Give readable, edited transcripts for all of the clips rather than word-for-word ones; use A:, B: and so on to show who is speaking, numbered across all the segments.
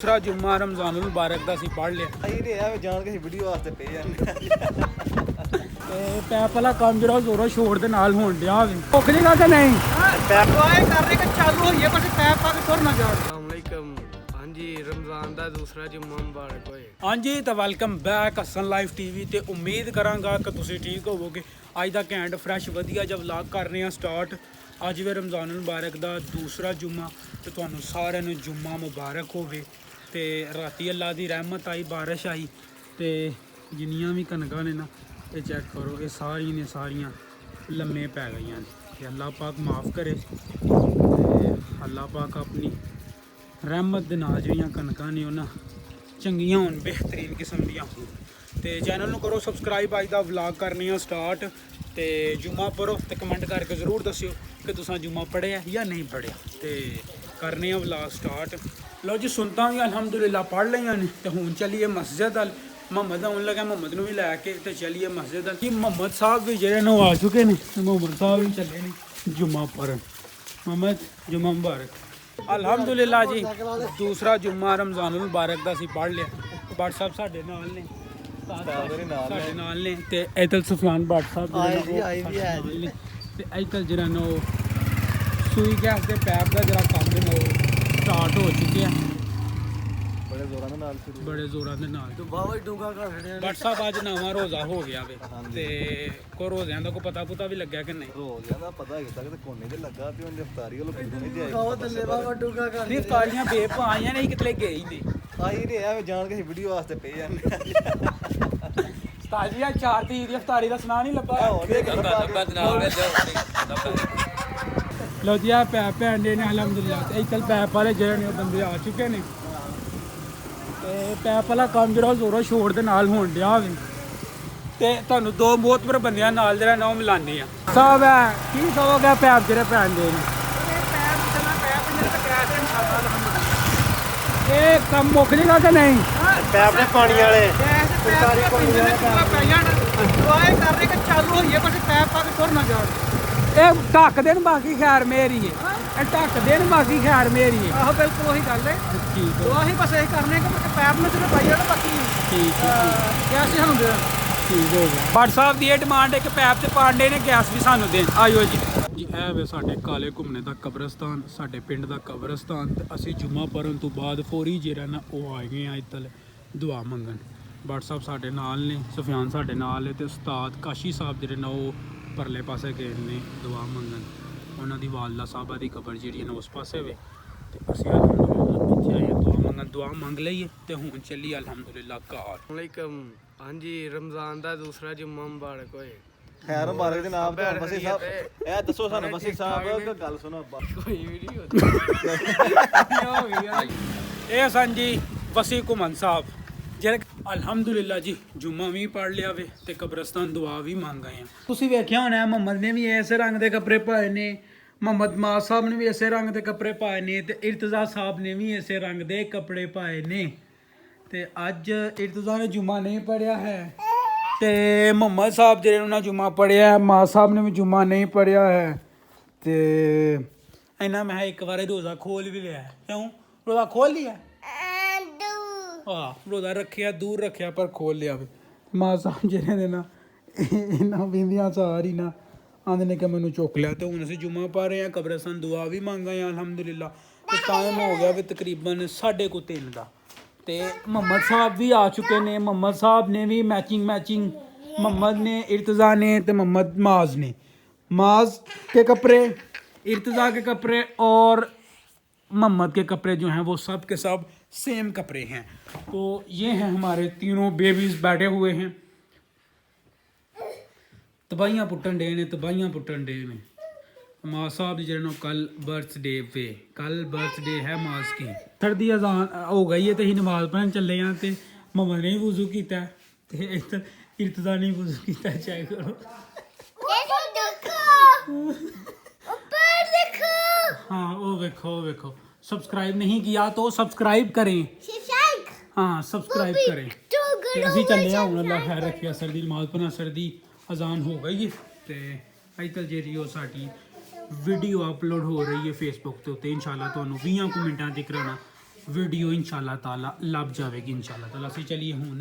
A: दूसरा जुम्मा रमजानुल मुबारक ਦਾ ਅਸੀਂ ਪੜ੍ਹ ਲਿਆ।
B: ਅਸੀਂ ਨੇ ਐਵੇਂ ਜਾਣ ਕੇ ਵੀਡੀਓ ਵਾਸਤੇ ਪਏ ਜਾਂਦੇ
A: ਤੇ ਪੈਪ ਵਾਲਾ ਕੰਮ ਜਿਹੜਾ ਜ਼ੋਰੋ ਸ਼ੋਰ ਦੇ ਨਾਲ ਹੋਣ ਡਿਆ ਹੋਵੇ ਭੁੱਖ ਨਹੀਂ ਲੱਗਾ ਨਹੀਂ
B: ਪੈਪ ਆਏ ਕਰ ਰਹੇ ਕਿ ਚਾਲੂ ਹੋਈਏ ਪਰ ਪੈਪ ਪਾ ਕੇ ਤੁਰ ਨਾ ਜਾਣ।
C: अस्सलामुअलैकुम। हाँ जी, रमज़ान का दूसरा जुम्मा मुबारक होए।
A: ਹਾਂਜੀ ਤਾਂ welcome back Hasan live TV ਤੇ ਉਮੀਦ ਕਰਾਂਗਾ ਕਿ ਤੁਸੀਂ ਠੀਕ ਹੋਵੋਗੇ। ਅੱਜ ਦਾ ਘੈਂਟ ਫਰੈਸ਼ ਵਧੀਆ ਜਿਹਾ ਵਲੌਗ ਕਰ ਰਹੇ ਹਾਂ ਸਟਾਰਟ। ਅੱਜ ਵੀ ਰਮਜ਼ਾनुल ਮੁਬਾਰਕ ਦਾ ਦੂਸਰਾ ਜੁਮਾ ਤੇ ਤੁਹਾਨੂੰ ਸਾਰਿਆਂ ਨੂੰ ਜੁਮਾ ਮੁਬਾਰਕ ਹੋਵੇ। ਤੇ ਰਾਤੀ ਅੱਲਾ ਦੀ ਰਹਿਮਤ ਆਈ, ਬਾਰਿਸ਼ ਆਈ ਤੇ ਜਿੰਨੀਆਂ ਵੀ ਕਣਕਾਂ ਨੇ ਨਾ ਇਹ ਚੈੱਕ ਕਰੋ, ਇਹ ਸਾਰੀਆਂ ਲੰਮੇ ਪੈ ਗਈਆਂ ਨੇ ਤੇ ਅੱਲਾ ਪਾਕ ਮਾਫ ਕਰੇ ਤੇ ਅੱਲਾ ਪਾਕ ਆਪਣੀ ਰਹਿਮਤ ਦੇ ਨਾਲ ਜਿਹੜੀਆਂ ਕਣਕਾਂ ਨੇ ਉਹਨਾਂ ਚੰਗੀਆਂ ਹੋਣ, ਬਿਹਤਰੀਨ ਕਿਸਮ ਦੀਆਂ ਹੋਣ। ਤੇ ਚੈਨਲ ਨੂੰ ਕਰੋ ਸਬਸਕ੍ਰਾਈਬ। ਅੱਜ ਦਾ ਵਲੌਗ ਕਰਨੀ ਆ ਸਟਾਰਟ ਤੇ ਜੁਮਾ ਪੜੋ ਤੇ ਕਮੈਂਟ ਕਰਕੇ ਜ਼ਰੂਰ ਦੱਸਿਓ ਕਿ ਤੁਸੀਂ ਜੁਮਾ ਪੜ੍ਹਿਆ ਜਾਂ ਨਹੀਂ ਪੜ੍ਹਿਆ। ਤੇ ਕਰਨੇ ਆ ਵਲੌਗ ਸਟਾਰਟ। ਲਓ ਜੀ, ਸੁਣਤਾ ਵੀ ਅਲਹਮਦੁਲਿਲਾ ਪੜ੍ਹ ਲਈਆਂ ਨੇ ਤੇ ਹੁਣ ਚੱਲੀਏ ਮਸਜਿਦ ਵੱਲ। ਮੁਹੰਮਦ ਆਉਣ ਲੱਗਾ, ਮੁਹੰਮਦ ਨੂੰ ਵੀ ਲੈ ਕੇ ਤੇ ਚੱਲੀਏ ਮਸਜਿਦ ਵੱਲ। ਕਿ ਮੁਹੰਮਦ ਸਾਹਿਬ ਵੀ ਜਿਹੜੇ ਨੇ ਉਹ ਆ ਚੁੱਕੇ ਨੇ ਤੇ ਮੁਹੰਮਦ ਸਾਹਿਬ ਵੀ ਚੱਲੇ ਨੇ ਜੁਮਾ ਪੜ੍ਹਨ। ਮੁਹੰਮਦ ਜੁਮਾ ਮੁਬਾਰਕ। ਅਲਹਮਦੁਲਿਲਾ ਜੀ, ਦੂਸਰਾ ਜੁਮਾ ਰਮਜ਼ਾनुल ਮੁਬਾਰਕ ਦਾ ਅਸੀਂ ਪੜ੍ਹ ਲਿਆ। ਭੱਟ ਸਾਹਿਬ ਸਾਡੇ ਨਾਲ ਨੇ, ਸਾਡੇ ਨਾਲ ਨੇ ਤੇ ਐਤਲ ਸੁਫਿਆਨ ਭੱਟ ਸਾਹਿਬ ਜਿਹੜੇ ਨੇ ਤੇ ਐਤਲ ਜਿਹੜਾ ਨਾ ਉਹ ਸੂਈ ਗੈਸ ਦੇ ਪੈਪ ਦਾ ਜਿਹੜਾ ਕੰਮ ਹੈ ਉਹ ਸਟਾਰਟ ਹੋ ਚੁੱਕਿਆ ਬੜੇ ਜ਼ੋਰਾਂ ਦੇ ਨਾਲ।
B: ਬਾਵਾ ਡੂੰਗਾ ਕਰ ਛੜਿਆ
A: ਭੱਟ ਸਾਹਿਬ ਅੱਜ ਨਵਾਂ ਰੋਜ਼ਾ ਹੋ ਗਿਆ ਵੇ ਤੇ ਕੋ ਰੋਜ਼ਿਆਂ ਦਾ ਕੋਈ ਪਤਾ ਵੀ ਲੱਗਿਆ ਕਿ ਨਹੀਂ?
B: ਰੋਜ਼ਿਆਂ ਦਾ ਪਤਾ ਕੀਤਾ ਕਿ ਕੋਨੇ ਤੇ ਲੱਗਾ ਤੇ ਉਹਨੇ ਇਫਤਾਰੀ ਵੱਲੋਂ ਕਿਉਂ ਨਹੀਂ ਜਾਈ। ਬਾਵਾ ਥੱਲੇ ਬਾਵਾ ਡੂੰਗਾ ਕਰ
A: ਨਹੀਂ, ਇਫਤਾਰੀਆਂ ਬੇਪ ਆਈਆਂ ਨਹੀਂ, ਕਿਤੇ ਗਏ ਹੀ ਨਹੀਂ।
B: ਅਸੀਂ ਨੇ ਐਵੇਂ ਜਾਣ ਕੇ ਵੀਡੀਓ ਵਾਸਤੇ ਪਏ ਜਾਂਦੇ
A: ਤਾਜ਼ੀਆਂ 4 ਤੀਰ ਦੀ ਇਫਤਾਰੀ ਦਾ ਸੁਣਾ ਨਹੀਂ ਲੱਭਾ। ਲੋ ਜੀ, ਆ ਭੈਣ ਦੇ ਨੇ ਅਲਹਮਦੁਲਿਲਾ ਤੇ ਇੱਥੇ ਪੈਪ ਵਾਲੇ ਜਿਹੜੇ ਨੇ ਉਹ ਬੰਦੇ ਆ ਚੁੱਕੇ ਨੇ ਤੇ ਪੈਪ ਵਾਲਾ ਕੰਮ ਜਿਹੜਾ ਜ਼ੋਰੋ ਸ਼ੋਰ ਦੇ ਨਾਲ ਹੋਣ ਡਿਆ ਹੋਵੇ ਤੇ ਤੁਹਾਨੂੰ ਦੋ ਮੋਹਤਬਰ ਬੰਦਿਆਂ ਨਾਲ ਜਿਹੜਾ ਨਾ ਉਹ ਮਿਲਾਨੇ ਆ। ਸਾਹਿਬ ਹੈ ਕੀ ਕਹੋਗੇ ਪੈਪ ਜਿਹੜੇ ਭੈਣ ਦੇ ਨੇ? ਇਹ ਕੰਮ ਮੁੱਕ ਜੇਗਾ ਕਿ ਨਹੀਂ?
B: ਪੈਪ ਨੇ ਪਾਣੀ ਵਾਲੇ
A: ਸਰਕਾਰੀ
B: ਆਏ ਕਰ ਰਹੇ ਕਿ ਚਾਲੂ ਹੋਈਏ ਪਰ ਪੈਪ ਪਾ ਕੇ ਤੁਰ ਨਾ ਜਾਣ।
A: ਇਹ ਢੱਕ ਦੇਣ ਬਾਕੀ ਖੈਰ ਮੇਰੀ ਹੈ, ਇਹ ਢੱਕ ਦੇਣ ਬਾਕੀ ਖੈਰ ਮੇਰੀ ਹੈ।
B: ਆਹੋ ਬਿਲਕੁਲ ਉਹੀ ਗੱਲ ਹੈ।
A: ਠੀਕ
B: ਉਹ ਅਸੀਂ ਬਸ ਇਹ ਕਰਨੇ ਕਿ ਪੈਪ ਨੂੰ ਜਦੋਂ ਪਾਈ ਜਾਣਾ ਬਾਕੀ
A: ਠੀਕ
B: ਗੈਸ ਸਾਨੂੰ ਦੇ
A: ਠੀਕ ਹੋ ਗਿਆ। ਭੱਟ ਸਾਹਿਬ ਦੀ ਇਹ ਡਿਮਾਂਡ ਹੈ ਕਿ ਪੈਪ ਤੇ ਪਾਂਡੇ ਨੇ ਗੈਸ ਵੀ ਸਾਨੂੰ ਦੇਣ। ਆਇਓ ਜੀ। ਜੀ ਇਹ ਵੇ ਸਾਡੇ ਕਾਲੇ ਘੁੰਮਣੇ ਦਾ ਕਬਰਸਤਾਨ, ਸਾਡੇ ਪਿੰਡ ਦਾ ਕਬਰਸਤਾਨ ਤੇ ਅਸੀਂ ਜੁਮਾ ਪੜ੍ਹਨ ਤੋਂ ਬਾਅਦ ਫੌਰੀ ਜਿਹੜਾ ਨਾ ਉਹ ਆ ਗਏ ਆ ਇੱਧਰ ਦੁਆ ਮੰਗਣ। ਭੱਟ ਸਾਹਿਬ ਸਾਡੇ ਨਾਲ ਨੇ, ਸੁਫਿਆਨ ਸਾਡੇ ਨਾਲ ਹੈ ਤੇ ਉਸਤਾਦ ਕਾਸ਼ੀ ਸਾਹਿਬ ਜਿਹੜੇ ਨਾ ਉਹ ਪਰਲੇ ਪਾਸੇ ਗਏ ਨੇ ਦੁਆ ਮੰਗਣ। ਉਹਨਾਂ ਦੀ ਵਾਲਦਾ ਸਾਹਿਬਾ ਦੀ ਕਬਰ ਜਿਹੜੀ ਨਾ ਉਸ ਪਾਸੇ ਵੇ ਤੇ ਅਸੀਂ ਅਲਹਮਦੁਲਿਲਾ ਇੱਥੇ ਆਏ ਦੁਆ ਮੰਗਣ। ਦੁਆ ਮੰਗ ਲਈਏ ਤੇ ਹੁਣ ਚੱਲੀ ਅਲਹਮਦੁਲਿਲਾ ਘਰ।
C: वालेकुम। हाँ जी, रमज़ान का दूसरा जुम्मा मुबारक होए।
B: ਖੈਰ ਮੁਬਾਰਕ ਦੇ ਨਾਮ ਤੇ ਮਸੀ ਸਾਹਿਬ ਇਹ ਦੱਸੋ ਸਾਨੂੰ ਮਸੀ ਸਾਹਿਬ ਇੱਕ ਗੱਲ ਸੁਣੋ।
C: कोई वीडियो
A: ਇਹ ਸਨ ਜੀ ਵਸੀ ਘੁੰਮਣ ਸਾਹਿਬ ਜਿਹੜੇ ਅਲਹਮਦੁਲਿਲਾ ਜੀ ਜੁਮਾ ਵੀ ਪੜ੍ਹ ਲਿਆ ਵੇ ਤੇ ਕਬਰਸਤਾਨ ਦੁਆ ਵੀ ਮੰਗ ਆਏ ਆ। ਤੁਸੀਂ ਵੇਖਿਆ ਹੋਣਾ ਮੁਹੰਮਦ ਨੇ ਵੀ ਇਸੇ ਰੰਗ ਦੇ ਕੱਪੜੇ ਪਾਏ ਨੇ, ਮੁਹੰਮਦ ਮਾਸ ਸਾਹਿਬ ਨੇ ਵੀ ਇਸੇ ਰੰਗ ਦੇ ਕੱਪੜੇ ਪਾਏ ਨੇ ਤੇ ਇਰਤਜ਼ਾ ਸਾਹਿਬ ਨੇ ਵੀ ਇਸੇ ਰੰਗ ਦੇ ਕੱਪੜੇ ਪਾਏ ਨੇ। ਤੇ ਅੱਜ ਇਰਤਜ਼ਾ ਨੇ ਜੁਮਾ ਨਹੀਂ ਪੜ੍ਹਿਆ ਹੈ ਤੇ ਮੁਹੰਮਦ ਸਾਹਿਬ ਜਿਹੜੇ ਉਹਨਾਂ ਜੁਮਾ ਪੜ੍ਹਿਆ, ਮਾਸ ਸਾਹਿਬ ਨੇ ਵੀ ਜੁਮਾ ਨਹੀਂ ਪੜ੍ਹਿਆ ਹੈ ਤੇ ਇਹਨਾਂ ਮੈਂ ਇੱਕ ਵਾਰ ਰੋਜ਼ਾ ਖੋਲ ਵੀ ਲਿਆ। ਕਿਉਂ ਰੋਜ਼ਾ ਖੋਲ ਲਿਆ? ਰੋਜ਼ਾ ਰੱਖਿਆ, ਦੂਰ ਰੱਖਿਆ ਪਰ ਖੋਲ ਲਿਆ ਵੇ। ਮਾਂ ਸਾਹਿਬ ਜਿਹੜੇ ਨੇ ਨਾ ਇਹਨਾਂ ਬਿੰਦੀਆਂ ਸਾਰੀ ਨਾ ਆਂਦੇ ਨੇ ਕਿ ਮੈਨੂੰ ਚੁੱਕ ਲਿਆ ਤੇ ਹੁਣ ਅਸੀਂ ਜੁਮਾ ਪਾ ਰਹੇ ਹਾਂ, ਕਬਰਸਤਾਨ ਦੁਆ ਵੀ ਮੰਗ ਆਏ ਅਲਹਮਦੁਲਿਲਾ। ਤੇ ਟਾਈਮ ਹੋ ਗਿਆ ਵੀ ਤਕਰੀਬਨ 3:30 ਦਾ ਤੇ ਮੁਹੰਮਦ ਸਾਹਿਬ ਵੀ ਆ ਚੁੱਕੇ ਨੇ। ਮੁਹੰਮਦ ਸਾਹਿਬ ਨੇ ਵੀ मैचिंग ਮੁਹੰਮਦ ने, इर्तज़ा ने तो मोहम्मद माज ने। माज के कपड़े, इर्तज़ा के कपड़े और मोहम्मद के कपड़े जो हैं वो सब के सब सेम कपड़े हैं। तो ये हैं हमारे तीनों बेबीज़ बैठे हुए हैं। तबाहियाँ पुट्टन डे ने, तबाहियाँ पुट्टन डे में माँ साहब जो कल बर्थडे पे, कल बर्थडे है माज की। सर्दी अजान हो गई है तो ही नमाज पढ़न चले हैं तो मम्मा ने वज़ू किया ते इर्तज़ा ने वज़ू किया। चेक करो हाँ वो देखो सब्सक्राइब नहीं किया तो सब्सक्राइब करें। हाँ सब्सक्राइब करें। ते असी चले हूँ अल्लाह खैर रखिया। सर्दी नमाज पढ़ना, सर्दी अजान हो गई है तो अजकल जी साड़ी वीडियो अपलोड हो रही है फेसबुक के उत्ते इंशाल्लाह तुहानू 20 मिनटां तक रहना वीडियो इंशाल्लाह ताला लभ जाएगी इंशाल्लाह ताला। ਅਸੀਂ चलिए ਹੁਣ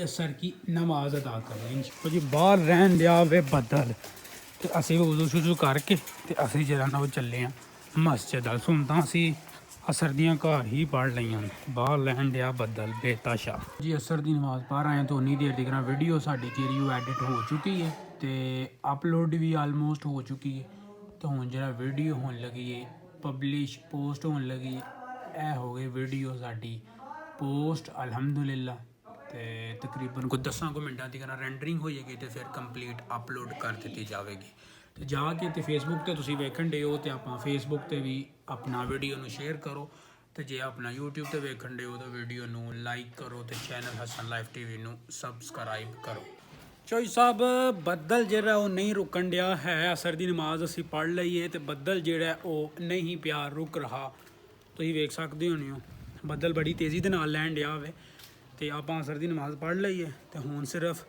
A: असर की नमाज अदा करें जी। बाहर रहन दिया वे बदल ਤੇ ਅਸੀਂ ਉਦੋਂ ਸ਼ੁਰੂ ਕਰਕੇ ਤੇ ਅਸੀਂ ਜਿਹੜਾ ਨਾ ਉਹ ਚੱਲੇ ਆ ਮਸਜਿਦ ਵੱਲ। ਹੁਣ ਤਾਂ ਅਸੀਂ ਅਸਰ ਦੀਆਂ ਘਰ ਹੀ ਪੜ੍ਹ ਲਈਆਂ ਬਾਹਰ ਲੈਣ ਡਿਆ ਬੱਦਲ ਬੇਤਾਸ਼ਾ ਜੀ। ਅਸਰ ਦੀ ਨਮਾਜ਼ ਪੜ੍ਹ ਆਏ ਤਾਂ ਉਨੀ ਦੇਰ ਤੱਕ ਵੀਡੀਓ ਸਾਡੀ ਜਿਹੜੀ ਉਹ ਐਡਿਟ ਹੋ ਚੁੱਕੀ ਹੈ ਤੇ ਅਪਲੋਡ ਵੀ ਆਲਮੋਸਟ ਹੋ ਚੁੱਕੀ ਹੈ। ਤਾਂ ਹੁਣ ਜਿਹੜਾ ਵੀਡੀਓ ਹੋਣ ਲੱਗੀ ਹੈ ਪਬਲਿਸ਼ ਪੋਸਟ ਹੋਣ ਲੱਗੀ ਹੈ, ਇਹ ਹੋ ਗਈ ਵੀਡੀਓ ਸਾਡੀ ਪੋਸਟ ਅਲਹਮਦੁਲਿਲਾ। ਤੇ ਤਕਰੀਬਨ ਕੋਈ 10 ਮਿੰਟਾਂ ਦੀ ਰੈਂਡਰਿੰਗ ਹੋ ਜਾਏਗੀ ਤੇ ਫਿਰ ਕੰਪਲੀਟ ਅਪਲੋਡ ਕਰ ਦਿੱਤੀ ਜਾਵੇਗੀ। ਤੇ ਜਾ ਕੇ ਤੇ ਫੇਸਬੁੱਕ ਤੇ ਤੁਸੀਂ ਵੇਖਣ ਡੇ ਹੋ ਤੇ ਆਪਾਂ ਫੇਸਬੁੱਕ ਤੇ ਵੀ ਆਪਣਾ ਵੀਡੀਓ ਨੂੰ ਸ਼ੇਅਰ ਕਰੋ ਤੇ ਜੇ ਆਪਣਾ YouTube ਤੇ ਵੇਖਣ ਡੇ ਹੋ ਤਾਂ ਵੀਡੀਓ ਨੂੰ ਲਾਈਕ ਕਰੋ ਤੇ ਚੈਨਲ ਹਸਨ ਲਾਈਫ ਟੀਵੀ ਨੂੰ ਸਬਸਕ੍ਰਾਈਬ ਕਰੋ। ਚੋਈ ਸਾਹਿਬ ਬੱਦਲ ਜਿਹੜਾ ਉਹ ਨਹੀਂ ਰੁਕਣ ਡਿਆ ਹੈ। ਅਸਰ ਦੀ ਨਮਾਜ਼ ਅਸੀਂ ਪੜ੍ਹ ਲਈਏ ਤੇ ਬੱਦਲ ਜਿਹੜਾ ਉਹ ਨਹੀਂ ਪਿਆ ਰੁਕ ਰਹਾ। ਤੁਸੀਂ ਵੇਖ ਸਕਦੇ ਹੋਣੇ ਹੋ ਬੱਦਲ ਬੜੀ ਤੇਜ਼ੀ ਦੇ ਨਾਲ ਲੈਣ ਡਿਆ ਹੋਵੇ ਤੇ ਆਪਾਂ ਅਸਰ ਦੀ ਨਮਾਜ਼ ਪੜ੍ਹ ਲਈਏ ਤੇ ਹੁਣ ਸਿਰਫ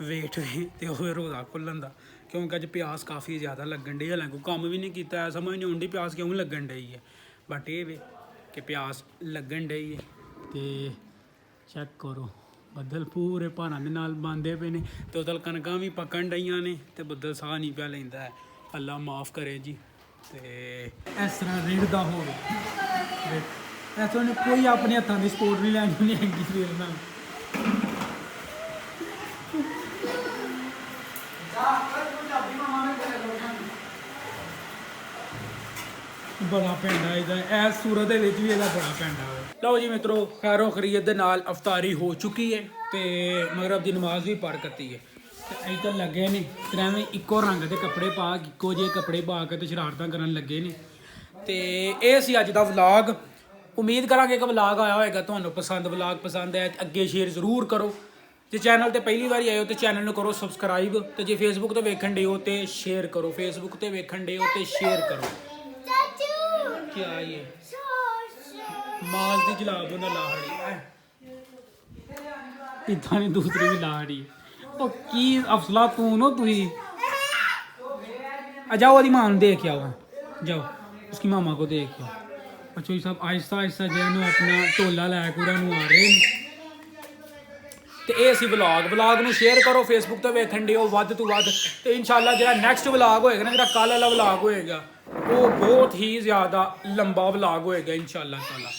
A: ਵੇਟ ਤੇ ਉਹ ਰੋਜ਼ਾ ਖੁੱਲ੍ਹਣ ਦਾ, ਕਿਉਂਕਿ ਅੱਜ ਪਿਆਸ ਕਾਫੀ ਜ਼ਿਆਦਾ ਲੱਗਣ ਡਈ। ਹਾਲਾਂਕਿ ਕੋਈ ਕੰਮ ਵੀ ਨਹੀਂ ਕੀਤਾ, ਸਮਝ ਨਹੀਂ ਆਉਂਦੀ ਪਿਆਸ ਕਿਉਂ ਲੱਗਣ ਡਈ ਹੈ, ਬਟ ਇਹ ਵੇ ਕਿ ਪਿਆਸ ਲੱਗਣ ਡਈ ਹੈ। ਤੇ ਚੈੱਕ ਕਰੋ ਬੱਦਲ ਪੂਰੇ ਭਾਰਾਂ ਦੇ ਨਾਲ ਬੰਦੇ ਪਏ ਨੇ ਤੇ ਉਧਰ ਕਣਕਾਂ ਵੀ ਪੱਕਣ ਡਈਆਂ ਨੇ ਤੇ ਬੱਦਲ ਸਾਹ ਨਹੀਂ ਪਿਆ ਲੈਂਦਾ ਹੈ। ਅੱਲਾ ਮਾਫ ਕਰੇ ਜੀ। ਤੇ ਇਸ ਤਰ੍ਹਾਂ ਰਿੜਦਾ ਹੋਵੇ ਐਸਾ ਨੇ ਕੋਈ ਆਪਣੇ ਹੱਥਾਂ ਦੀ ਸਪੋਰਟ ਨਹੀਂ ਲੈਣੀ ਨਹੀਂ ਹੈਗੀ ਫਿਰ ਨਾਲ। ਬੜਾ ਪੈਂਦਾ ਇਹਦਾ, ਇਸ ਸੂਰਤ ਦੇ ਵਿੱਚ ਵੀ ਇਹਦਾ ਬੜਾ ਪੈਂਦਾ ਹੈ। ਲਓ ਜੀ ਮਿੱਤਰੋ, ਖੈਰੋ ਖਰੀਅਤ ਦੇ ਨਾਲ ਅਫਤਾਰੀ ਹੋ ਚੁੱਕੀ ਹੈ ਤੇ ਮਗਰਬ ਦੀ ਨਮਾਜ਼ ਵੀ ਪੜ੍ਹ ਕੀਤੀ ਹੈ ਤੇ ਇੱਧਰ ਲੱਗੇ ਨੇ ਤਰ੍ਹਾਂ ਇੱਕੋ ਰੰਗ ਦੇ ਕੱਪੜੇ ਪਾ ਇੱਕੋ ਜਿਹੇ ਕੱਪੜੇ ਪਾ ਕੇ ਤੇ ਸ਼ਰਾਰਤਾਂ ਕਰਨ ਲੱਗੇ ਨੇ। ਤੇ ਇਹ ਸੀ ਅੱਜ ਦਾ ਵਲੌਗ। ਉਮੀਦ ਕਰਾਂਗੇ ਕਿ ਵਲੌਗ ਆਇਆ ਹੋਏਗਾ ਤੁਹਾਨੂੰ ਪਸੰਦ। ਵਲੌਗ ਪਸੰਦ ਆਇਆ ਤੇ ਅੱਗੇ ਸ਼ੇਅਰ ਜ਼ਰੂਰ ਕਰੋ। ਜੇ ਚੈਨਲ ਤੇ ਪਹਿਲੀ ਵਾਰੀ ਆਏ ਹੋ ਤੇ ਚੈਨਲ ਨੂੰ ਕਰੋ ਸਬਸਕ੍ਰਾਈਬ ਤੇ ਜੇ ਫੇਸਬੁੱਕ ਤੇ ਵੇਖਣ ਡੇ ਹੋ ਤੇ ਸ਼ੇਅਰ ਕਰੋ। ਫੇਸਬੁੱਕ ਤੇ ਵੇਖਣ ਡੇ ਹੋ ਤੇ ਸ਼ੇਅਰ ਕਰੋ। ਕੀ ਆਈਏ ਮਾਸ ਦੀ ਜਲਾਬ ਉਹਨਾਂ ਲਾਹੜੀ ਇਦਾਂ ਨਹੀਂ ਦੂਸਰੀ ਵੀ ਲਾਹੜੀ। ਉਹ ਕੀ ਅਫਸਲਾ ਤੂੰ ਨਾ ਤੁਸੀਂ जाओ वाली मां देख के आओ, जाओ उसकी मामा को देख के आओ। अच्छा जी साहब आहिस्ता आहिस्ता जो अपना ढोला लै कूड़ा आ रहे हैं। तो ये सी ਵਲੌਗ ਨੂੰ ਸ਼ੇਅਰ ਕਰੋ। ਫੇਸਬੁੱਕ ਤੇ ਵੇਖਣ ਦਿਓ ਵੱਧ ਤੋਂ ਵੱਧ ਤੇ ਇਨਸ਼ਾਅੱਲਾ ਜਿਹੜਾ ਨੈਕਸਟ ਵਲੌਗ ਹੋਏਗਾ ਨਾ, ਜਿਹੜਾ ਕੱਲ੍ਹ ਵਾਲਾ ਵਲੌਗ ਹੋਏਗਾ ਉਹ ਬਹੁਤ ਹੀ ਜ਼ਿਆਦਾ ਲੰਬਾ ਵਲੌਗ ਹੋਏਗਾ ਇਨਸ਼ਾਅੱਲਾ ਤਾਲਾ।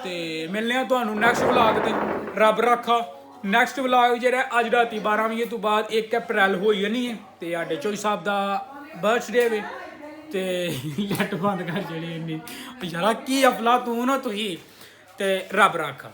A: ਤੇ ਮਿਲਨੇ ਆ ਤੁਹਾਨੂੰ ਨੈਕਸਟ ਵਲੌਗ ਤੇ। ਰੱਬ ਰੱਖਾ ਨੈਕਸਟ ਵਲੌਗ ਜਿਹੜਾ ਅੱਜ ਰਾਤੀ 12 ਵਜੇ ਤੋਂ ਬਾਅਦ 1 ਅਪ੍ਰੈਲ ਹੋਈ ਜਾਣੀ ਹੈ ਤੇ ਸਾਡੇ ਚੋਈ ਸਾਹਿਬ ਦਾ ਬਰਥਡੇ ਵੇ ਤੇ ਲੈਟ ਬੰਦ ਕਰ ਜਿਹੜੀ ਇੰਨੀ ਯਾਰਾ ਕੀ ਅਫਲਾ ਤੂੰ ਨਾ ਤੁਸੀਂ ਤੇ ਰੱਬ ਰੱਖਾ।